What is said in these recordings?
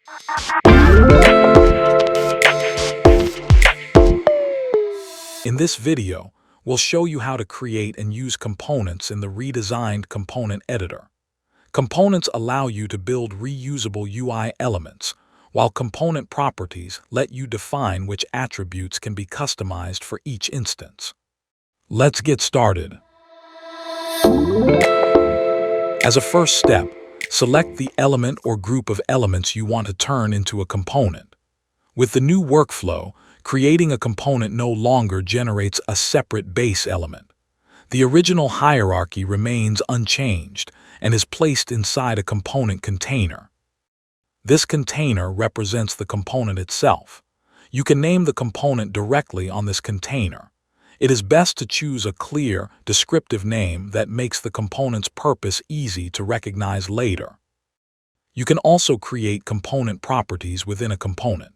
In this video, we'll show you how to create and use components in the redesigned component editor. Components allow you to build reusable UI elements, while component properties let you define which attributes can be customized for each instance. Let's get started. As a first step, select the element or group of elements you want to turn into a component. With the new workflow, creating a component no longer generates a separate base element. The original hierarchy remains unchanged and is placed inside a component container. This container represents the component itself. You can name the component directly on this container. It is best to choose a clear, descriptive name that makes the component's purpose easy to recognize later. You can also create component properties within a component.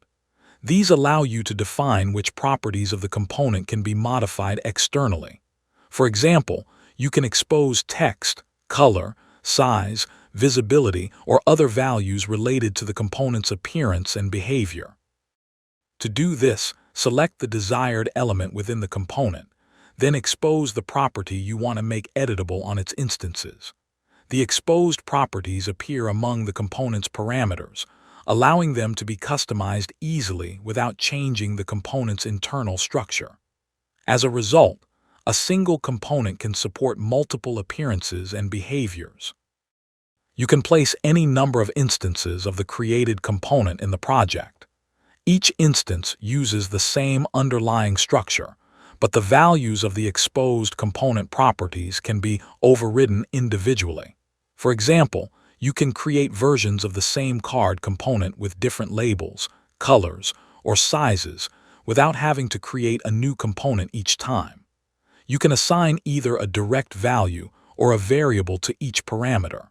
These allow you to define which properties of the component can be modified externally. For example, you can expose text, color, size, visibility, or other values related to the component's appearance and behavior. To do this, select the desired element within the component, then expose the property you want to make editable on its instances. The exposed properties appear among the component's parameters, allowing them to be customized easily without changing the component's internal structure. As a result, a single component can support multiple appearances and behaviors. You can place any number of instances of the created component in the project. Each instance uses the same underlying structure, but the values of the exposed component properties can be overridden individually. For example, you can create versions of the same card component with different labels, colors, or sizes without having to create a new component each time. You can assign either a direct value or a variable to each parameter.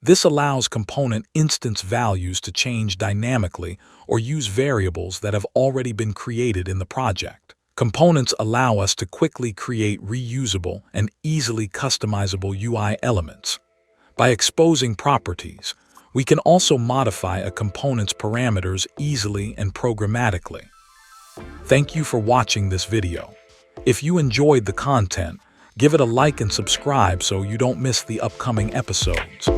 This allows component instance values to change dynamically or use variables that have already been created in the project. Components allow us to quickly create reusable and easily customizable UI elements. By exposing properties, we can also modify a component's parameters easily and programmatically. Thank you for watching this video. If you enjoyed the content, give it a like and subscribe so you don't miss the upcoming episodes.